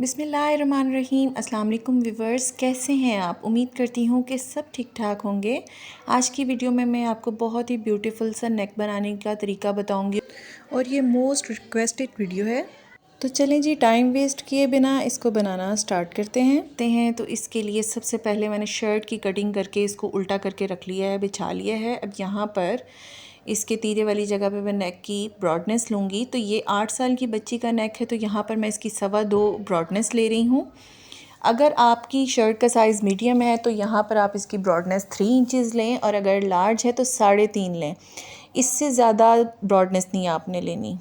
बिस्मिल्लाहिर्रहमानिर्रहीम। अस्सलाम वालेकुम व्यूवर्स, कैसे हैं आप? उम्मीद करती हूँ कि सब ठीक ठाक होंगे। आज की वीडियो में मैं आपको बहुत ही ब्यूटीफुल सा नेक बनाने का तरीका बताऊँगी और ये मोस्ट रिक्वेस्टेड वीडियो है। तो चलें जी, टाइम वेस्ट किए बिना इसको बनाना स्टार्ट करते हैं। तो इसके लिए सबसे पहले मैंने शर्ट की कटिंग करके इसको उल्टा करके रख लिया है, बिछा लिया है। अब यहाँ पर इसके तीरे वाली जगह पे मैं नेक की ब्रॉडनेस लूँगी। तो ये 8 साल की बच्ची का नेक है, तो यहाँ पर मैं इसकी 2.25 ब्रॉडनेस ले रही हूँ। अगर आपकी शर्ट का साइज़ मीडियम है तो यहाँ पर आप इसकी ब्रॉडनेस 3 इंचज़ लें, और अगर लार्ज है तो 3.5 लें। इससे ज़्यादा ब्रॉडनेस नहीं आपने लेनी,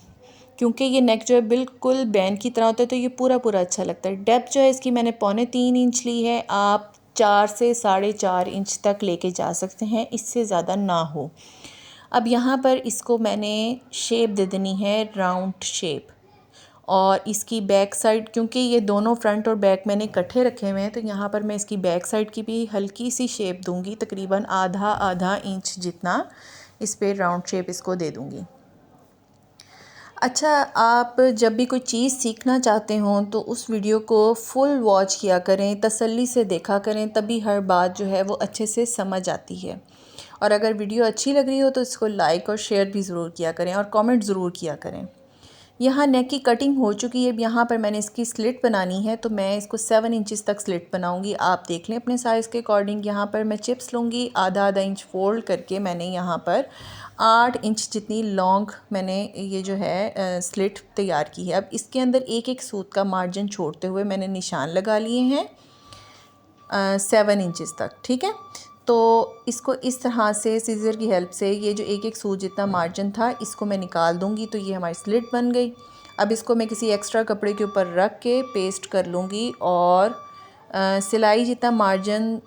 क्योंकि ये नेक जो है बिल्कुल बैन की तरह होता है, तो ये पूरा पूरा अच्छा लगता है। डेप्थ जो है इसकी मैंने 2.25 इंच ली है। आप 4 से 4.5 इंच तक लेके जा सकते हैं, इससे ज़्यादा ना हो। अब यहाँ पर इसको मैंने शेप दे देनी है, राउंड शेप। और इसकी बैक साइड, क्योंकि ये दोनों फ्रंट और बैक मैंने इकट्ठे रखे हुए हैं, तो यहाँ पर मैं इसकी बैक साइड की भी हल्की सी शेप दूंगी, तकरीबन आधा इंच जितना इस पर राउंड शेप इसको दे दूंगी। अच्छा, आप जब भी कोई चीज़ सीखना चाहते हों तो उस वीडियो को फुल वॉच किया करें, तसल्ली से देखा करें, तभी हर बात जो है वो अच्छे से समझ आती है। और अगर वीडियो अच्छी लग रही हो तो इसको लाइक और शेयर भी ज़रूर किया करें और कमेंट ज़रूर किया करें। यहाँ नेक की कटिंग हो चुकी है। अब यहाँ पर मैंने इसकी स्लिट बनानी है, तो मैं इसको 7 इंचज़ तक स्लिट बनाऊँगी। आप देख लें अपने साइज़ के अकॉर्डिंग। यहाँ पर मैं चिप्स लूँगी, आधा इंच फोल्ड करके मैंने यहाँ पर 8 इंच जितनी लॉन्ग मैंने ये जो है स्लिट तैयार की है। अब इसके अंदर एक एक सूत का मार्जिन छोड़ते हुए मैंने निशान लगा लिए हैं 7 इंचज़ तक, ठीक है। तो इसको इस तरह से सीज़र की हेल्प से ये जो एक एक सूत जितना मार्जिन था इसको मैं निकाल दूंगी, तो ये हमारी स्लिट बन गई। अब इसको मैं किसी एक्स्ट्रा कपड़े के ऊपर रख के पेस्ट कर लूँगी, और सिलाई जितना मार्जिन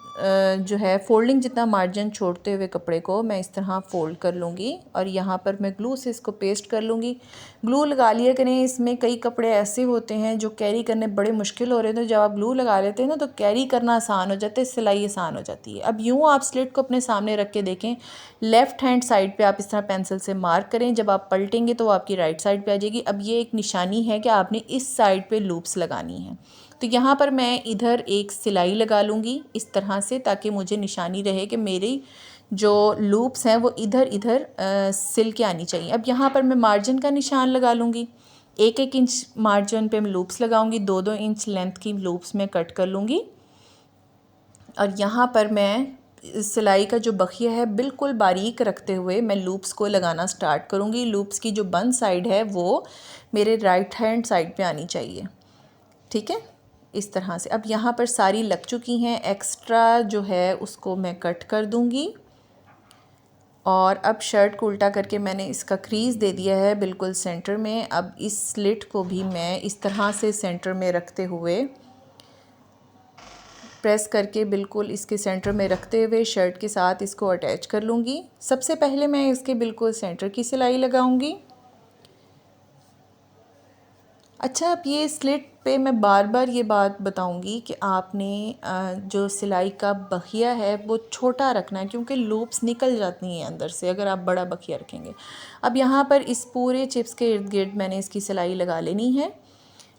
जो है, फोल्डिंग जितना मार्जिन छोड़ते हुए कपड़े को मैं इस तरह फ़ोल्ड कर लूँगी, और यहाँ पर मैं ग्लू से इसको पेस्ट कर लूँगी। ग्लू लगा लिया करें, इसमें कई कपड़े ऐसे होते हैं जो कैरी करने बड़े मुश्किल हो रहे हैं, तो जब आप ग्लू लगा लेते हैं ना तो कैरी करना आसान हो जाता है, सिलाई आसान हो जाती है। अब यूँ आप स्लिट को अपने सामने रख के देखें, लेफ़्ट हैंड साइड पे आप इस तरह पेंसिल से मार्क करें, जब आप पलटेंगे तो वो आपकी राइट साइड पे आ जाएगी। अब ये एक निशानी है कि आपने इस साइड पे लूप्स लगानी है। तो यहाँ पर मैं इधर एक सिलाई लगा लूँगी इस तरह से, ताकि मुझे निशानी रहे कि मेरी जो लूप्स हैं वो इधर इधर सिल के आनी चाहिए। अब यहाँ पर मैं मार्जिन का निशान लगा लूँगी, 1 इंच मार्जिन पे मैं लूप्स लगाऊंगी, 2 इंच लेंथ की लूप्स में कट कर लूँगी। और यहाँ पर मैं सिलाई का जो बखिया है बिल्कुल बारीक रखते हुए मैं लूप्स को लगाना स्टार्ट करूँगी। लूप्स की जो बंद साइड है वो मेरे राइट हैंड साइड पे आनी चाहिए, ठीक है, इस तरह से। अब यहाँ पर सारी लग चुकी हैं, एक्स्ट्रा जो है उसको मैं कट कर दूँगी। और अब शर्ट को उल्टा करके मैंने इसका क्रीज़ दे दिया है बिल्कुल सेंटर में। अब इस स्लिट को भी मैं इस तरह से सेंटर में रखते हुए, प्रेस करके बिल्कुल इसके सेंटर में रखते हुए शर्ट के साथ इसको अटैच कर लूँगी। सबसे पहले मैं इसके बिल्कुल सेंटर की सिलाई लगाऊँगी। अच्छा, अब ये स्लिट पे मैं बार बार ये बात बताऊंगी कि आपने जो सिलाई का बखिया है वो छोटा रखना है, क्योंकि लूप्स निकल जाती हैं अंदर से अगर आप बड़ा बखिया रखेंगे। अब यहाँ पर इस पूरे चिप्स के इर्द गिर्द मैंने इसकी सिलाई लगा लेनी है।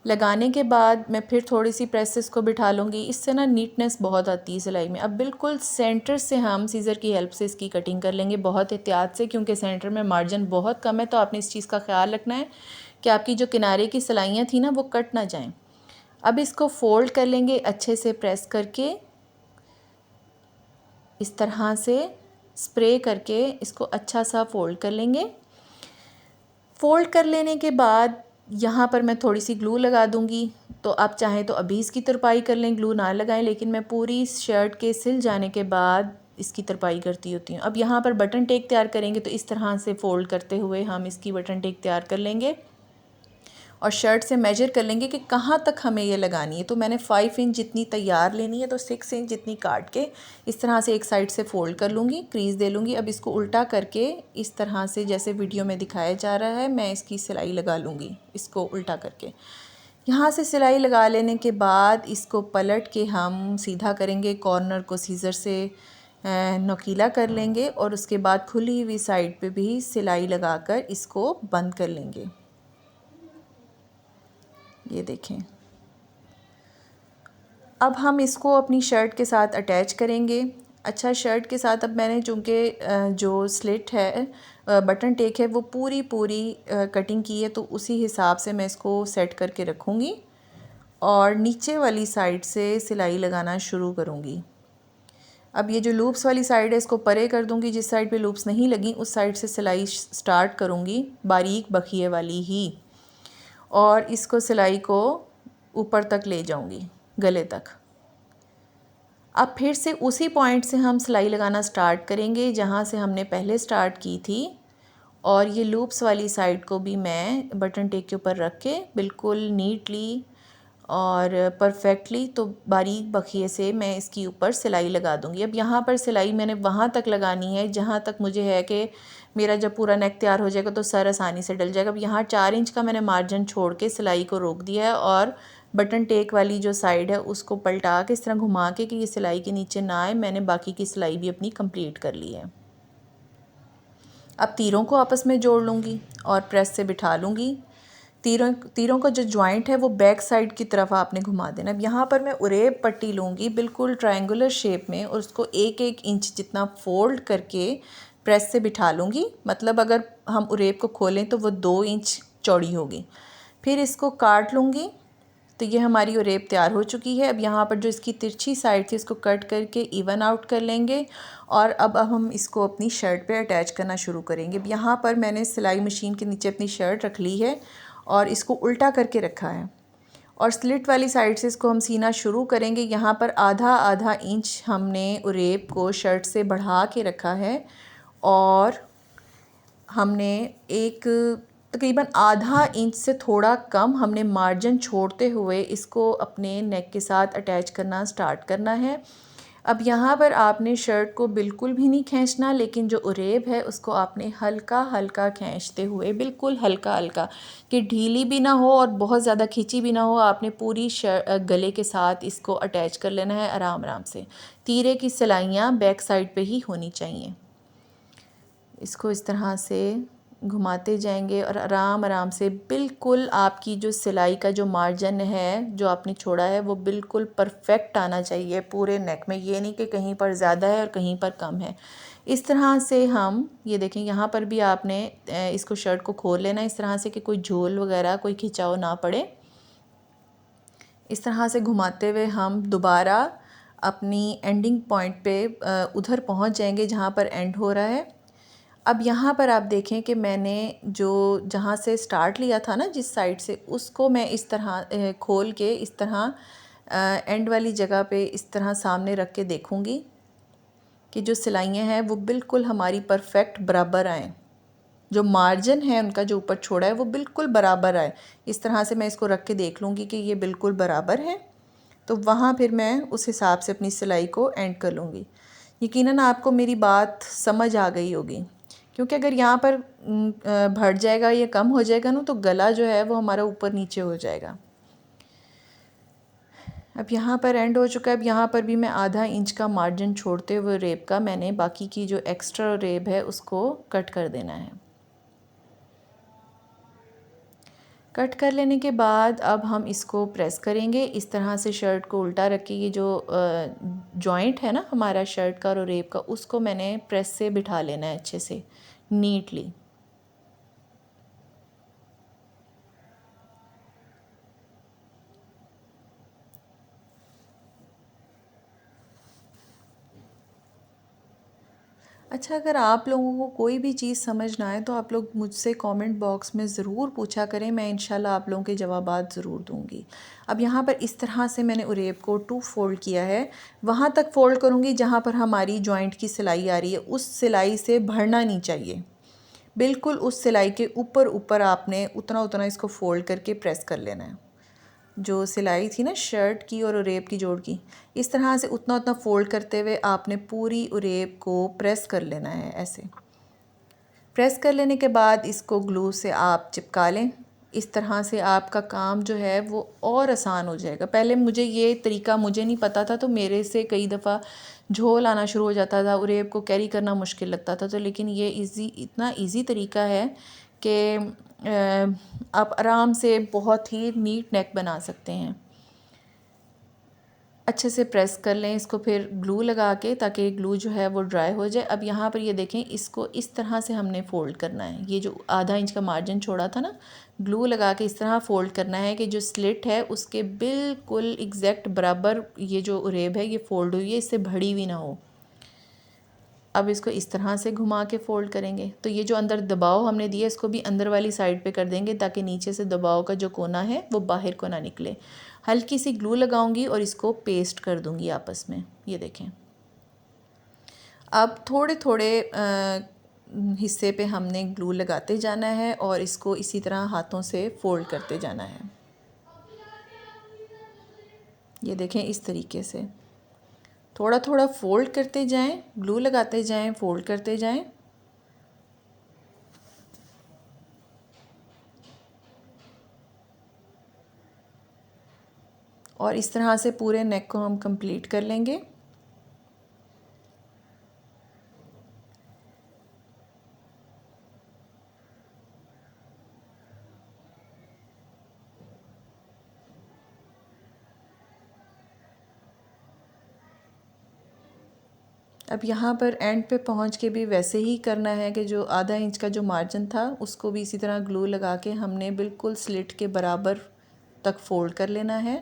लगाने के बाद मैं फिर थोड़ी सी प्रेसेस को बिठा लूँगी, इससे ना नीटनेस बहुत आती है सिलाई में। अब बिल्कुल सेंटर से हम सीज़र की हेल्प से इसकी कटिंग कर लेंगे, बहुत एहतियात से, क्योंकि सेंटर में मार्जिन बहुत कम है। तो आपने इस चीज़ का ख्याल रखना है कि आपकी जो किनारे की सिलाइयाँ थी ना वो कट ना जाएं। अब इसको फ़ोल्ड कर लेंगे अच्छे से, प्रेस करके इस तरह से स्प्रे करके इसको अच्छा सा फ़ोल्ड कर लेंगे। फ़ोल्ड कर लेने के बाद यहाँ पर मैं थोड़ी सी ग्लू लगा दूँगी। तो आप चाहें तो अभी इसकी तरपाई कर लें, ग्लू ना लगाएं, लेकिन मैं पूरी शर्ट के सिल जाने के बाद इसकी तरपाई करती होती हूँ। अब यहाँ पर बटन टेक तैयार करेंगे, तो इस तरह से फ़ोल्ड करते हुए हम इसकी बटन टेक तैयार कर लेंगे और शर्ट से मेजर कर लेंगे कि कहाँ तक हमें ये लगानी है। तो मैंने 5 इंच जितनी तैयार लेनी है, तो 6 इंच जितनी काट के इस तरह से एक साइड से फ़ोल्ड कर लूँगी, क्रीज़ दे लूँगी। अब इसको उल्टा करके इस तरह से जैसे वीडियो में दिखाया जा रहा है मैं इसकी सिलाई लगा लूँगी, इसको उल्टा करके। यहाँ से सिलाई लगा लेने के बाद इसको पलट के हम सीधा करेंगे, कॉर्नर को सीज़र से नोकीला कर लेंगे, और उसके बाद खुली हुई साइड पे भी सिलाई लगाकर इसको बंद कर लेंगे। ये देखें, अब हम इसको अपनी शर्ट के साथ अटैच करेंगे। अच्छा, शर्ट के साथ अब मैंने चूँकि जो स्लिट है बटन टेक है वो पूरी कटिंग की है, तो उसी हिसाब से मैं इसको सेट करके रखूँगी और नीचे वाली साइड से सिलाई लगाना शुरू करूँगी। अब ये जो लूप्स वाली साइड है इसको परे कर दूँगी, जिस साइड पे लूप्स नहीं लगी उस साइड से सिलाई स्टार्ट करूँगी, बारीक बखिए वाली ही, और इसको सिलाई को ऊपर तक ले जाऊँगी गले तक। अब फिर से उसी पॉइंट से हम सिलाई लगाना स्टार्ट करेंगे जहाँ से हमने पहले स्टार्ट की थी, और ये लूप्स वाली साइड को भी मैं बटन टेक के ऊपर रख के बिल्कुल नीटली और परफेक्टली, तो बारीक बखिए से मैं इसकी ऊपर सिलाई लगा दूंगी। अब यहाँ पर सिलाई मैंने वहाँ तक लगानी है जहाँ तक मुझे है कि मेरा जब पूरा नेक तैयार हो जाएगा तो सर आसानी से डल जाएगा। अब यहाँ 4 इंच का मैंने मार्जिन छोड़ के सिलाई को रोक दिया है, और बटन टेक वाली जो साइड है उसको पलटा के इस तरह घुमा के कि ये सिलाई के नीचे ना आए, मैंने बाकी की सिलाई भी अपनी कंप्लीट कर ली है। अब तीरों को आपस में जोड़ लूँगी और प्रेस से बिठा लूँगी। तीरों का जो जॉइंट है वो बैक साइड की तरफ आपने घुमा देना। अब यहाँ पर मैं उरेब पट्टी लूँगी बिल्कुल ट्रायंगुलर शेप में, और उसको 1-1 इंच जितना फोल्ड करके प्रेस से बिठा लूँगी। मतलब अगर हम उरेब को खोलें तो वो 2 इंच चौड़ी होगी। फिर इसको काट लूँगी, तो ये हमारी उरेब तैयार हो चुकी है। अब यहाँ पर जो इसकी तिरछी साइड थी इसको कट करके इवन आउट कर लेंगे, और अब हम इसको अपनी शर्ट पे अटैच करना शुरू करेंगे। अब यहाँ पर मैंने सिलाई मशीन के नीचे अपनी शर्ट रख ली है और इसको उल्टा करके रखा है, और स्लिट वाली साइड से इसको हम सीना शुरू करेंगे। यहाँ पर आधा इंच हमने उरेब को शर्ट से बढ़ा के रखा है, और हमने एक तकरीबन आधा इंच से थोड़ा कम हमने मार्जिन छोड़ते हुए इसको अपने नेक के साथ अटैच करना स्टार्ट करना है। अब यहाँ पर आपने शर्ट को बिल्कुल भी नहीं खींचना, लेकिन जो उरेब है उसको आपने हल्का हल्का खींचते हुए, बिल्कुल हल्का हल्का, कि ढीली भी ना हो और बहुत ज़्यादा खींची भी ना हो, आपने पूरी गले के साथ इसको अटैच कर लेना है आराम आराम से। तीरे की सिलाइयाँ बैक साइड पे ही होनी चाहिए। इसको इस तरह से घुमाते जाएंगे और आराम आराम से बिल्कुल आपकी जो सिलाई का जो मार्जिन है जो आपने छोड़ा है वो बिल्कुल परफेक्ट आना चाहिए पूरे नेक में। ये नहीं कि कहीं पर ज़्यादा है और कहीं पर कम है। इस तरह से हम ये देखें, यहाँ पर भी आपने इसको शर्ट को खोल लेना इस तरह से कि कोई झोल वगैरह कोई खिंचाव ना पड़े। इस तरह से घुमाते हुए हम दोबारा अपनी एंडिंग पॉइंट पे उधर पहुँच जाएंगे जहाँ पर एंड हो रहा है। अब यहाँ पर आप देखें कि मैंने जो जहाँ से स्टार्ट लिया था ना जिस साइड से, उसको मैं इस तरह खोल के इस तरह एंड वाली जगह पे इस तरह सामने रख के देखूँगी कि जो सिलाइयाँ हैं वो बिल्कुल हमारी परफेक्ट बराबर आएँ। जो मार्जिन है उनका जो ऊपर छोड़ा है वो बिल्कुल बराबर आए। इस तरह से मैं इसको रख के देख लूँगी कि ये बिल्कुल बराबर है, तो वहाँ फिर मैं उस हिसाब से अपनी सिलाई को एंड कर लूँगी। यकीनन आपको मेरी बात समझ आ गई होगी, क्योंकि अगर यहाँ पर बढ़ जाएगा या कम हो जाएगा ना तो गला जो है वो हमारा ऊपर नीचे हो जाएगा। अब यहाँ पर एंड हो चुका है। अब यहाँ पर भी मैं आधा इंच का मार्जिन छोड़ते हुए रेब का मैंने बाकी की जो एक्स्ट्रा रेब है उसको कट कर देना है। कट कर लेने के बाद अब हम इसको प्रेस करेंगे इस तरह से, शर्ट को उल्टा रख के ये जो जॉइंट है ना हमारा शर्ट का और रेब का, उसको मैंने प्रेस से बिठा लेना है अच्छे से नीटली। अच्छा, अगर आप लोगों को कोई भी चीज़ समझ ना आए तो आप लोग मुझसे कमेंट बॉक्स में ज़रूर पूछा करें, मैं इंशाल्लाह आप लोगों के जवाबात ज़रूर दूंगी। अब यहाँ पर इस तरह से मैंने उरेब को 2 फोल्ड किया है, वहाँ तक फ़ोल्ड करूँगी जहाँ पर हमारी जॉइंट की सिलाई आ रही है, उस सिलाई से बढ़ना नहीं चाहिए। बिल्कुल उस सिलाई के ऊपर ऊपर आपने उतना उतना इसको फ़ोल्ड करके प्रेस कर लेना है। जो सिलाई थी ना शर्ट की और उरेब की जोड़ की, इस तरह से उतना उतना फ़ोल्ड करते हुए आपने पूरी उरेब को प्रेस कर लेना है। ऐसे प्रेस कर लेने के बाद इसको ग्लू से आप चिपका लें। इस तरह से आपका काम जो है वो और आसान हो जाएगा। पहले मुझे ये तरीका मुझे नहीं पता था, तो मेरे से कई दफ़ा झोल आना शुरू हो जाता था, उरेब को कैरी करना मुश्किल लगता था। तो लेकिन ये इतना इजी तरीका है कि आप आराम से बहुत ही नीट नेक बना सकते हैं। अच्छे से प्रेस कर लें इसको, फिर ग्लू लगा के, ताकि ग्लू जो है वो ड्राई हो जाए। अब यहाँ पर ये देखें, इसको इस तरह से हमने फ़ोल्ड करना है। ये जो आधा इंच का मार्जिन छोड़ा था ना, ग्लू लगा के इस तरह फ़ोल्ड करना है कि जो स्लिट है उसके बिल्कुल एग्जैक्ट बराबर ये जो उरेब है ये फ़ोल्ड हुई है, इससे भड़ी हुई ना हो। अब इसको इस तरह से घुमा के फ़ोल्ड करेंगे तो ये जो अंदर दबाव हमने दिया इसको भी अंदर वाली साइड पे कर देंगे, ताकि नीचे से दबाव का जो कोना है वो बाहर को ना निकले। हल्की सी ग्लू लगाऊंगी और इसको पेस्ट कर दूंगी आपस में। ये देखें, अब थोड़े थोड़े हिस्से पे हमने ग्लू लगाते जाना है और इसको इसी तरह हाथों से फ़ोल्ड करते जाना है। ये देखें, इस तरीके से थोड़ा थोड़ा फ़ोल्ड करते जाएं, ग्लू लगाते जाएं, फ़ोल्ड करते जाएं। और इस तरह से पूरे नेक को हम कंप्लीट कर लेंगे। अब यहाँ पर एंड पे पहुँच के भी वैसे ही करना है कि जो आधा इंच का जो मार्जिन था उसको भी इसी तरह ग्लू लगा के हमने बिल्कुल स्लिट के बराबर तक फ़ोल्ड कर लेना है।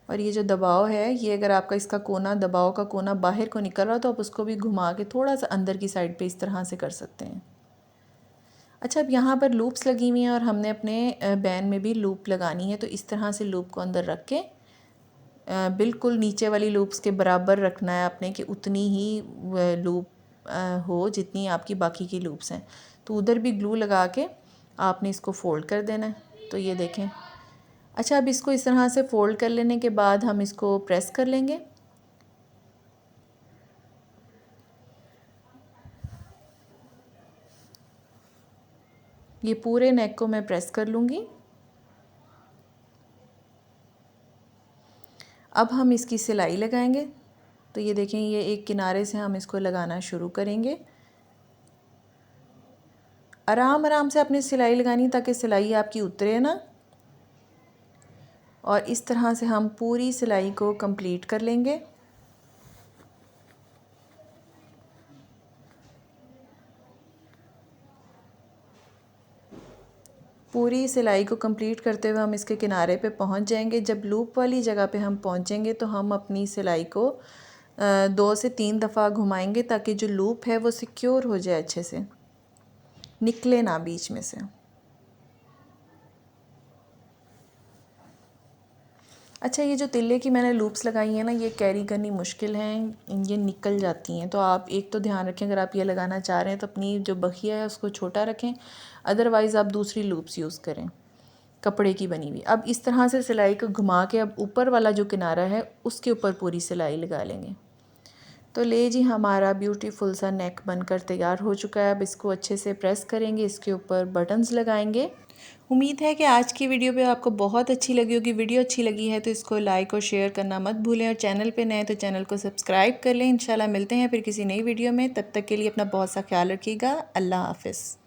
और ये जो दबाव है, ये अगर आपका इसका कोना, दबाव का कोना बाहर को निकल रहा तो आप उसको भी घुमा के थोड़ा सा अंदर की साइड पे इस तरह से कर सकते हैं। अच्छा, अब यहाँ पर लूप्स लगी हुई हैं और हमने अपने बैन में भी लूप लगानी है, तो इस तरह से लूप को अंदर रख के बिल्कुल नीचे वाली लूप्स के बराबर रखना है आपने, कि उतनी ही लूप हो जितनी आपकी बाकी की लूप्स हैं। तो उधर भी ग्लू लगा के आपने इसको फ़ोल्ड कर देना है। तो ये देखें। अच्छा, अब इसको इस तरह से फ़ोल्ड कर लेने के बाद हम इसको प्रेस कर लेंगे। ये पूरे नेक को मैं प्रेस कर लूँगी। अब हम इसकी सिलाई लगाएंगे। तो ये देखें, ये एक किनारे से हम इसको लगाना शुरू करेंगे। आराम आराम से अपनी सिलाई लगानी ताकि सिलाई आपकी उतरे ना। और इस तरह से हम पूरी सिलाई को कंप्लीट कर लेंगे। पूरी सिलाई को कंप्लीट करते हुए हम इसके किनारे पे पहुंच जाएंगे। जब लूप वाली जगह पे हम पहुंचेंगे तो हम अपनी सिलाई को 2 से 3 दफ़ा घुमाएंगे, ताकि जो लूप है वो सिक्योर हो जाए, अच्छे से निकले ना बीच में से। अच्छा, ये जो तिल्ले की मैंने लूप्स लगाई हैं ना, ये कैरी करनी मुश्किल हैं, ये निकल जाती हैं। तो आप एक तो ध्यान रखें, अगर आप ये लगाना चाह रहे हैं तो अपनी जो बखिया है उसको छोटा रखें, अदरवाइज़ आप दूसरी लूप्स यूज़ करें कपड़े की बनी हुई। अब इस तरह से सिलाई को घुमा के अब ऊपर वाला जो किनारा है उसके ऊपर पूरी सिलाई लगा लेंगे। तो ले जी, हमारा ब्यूटीफुल सा नेक बनकर तैयार हो चुका है। अब इसको अच्छे से प्रेस करेंगे, इसके ऊपर बटन्स लगाएंगे। उम्मीद है कि आज की वीडियो पे आपको बहुत अच्छी लगी होगी। वीडियो अच्छी लगी है तो इसको लाइक और शेयर करना मत भूलें, और चैनल पे नए तो चैनल को सब्सक्राइब कर लें। इंशाल्लाह मिलते हैं फिर किसी नई वीडियो में। तब तक के लिए अपना बहुत सा ख्याल रखिएगा। अल्लाह हाफ़िज़।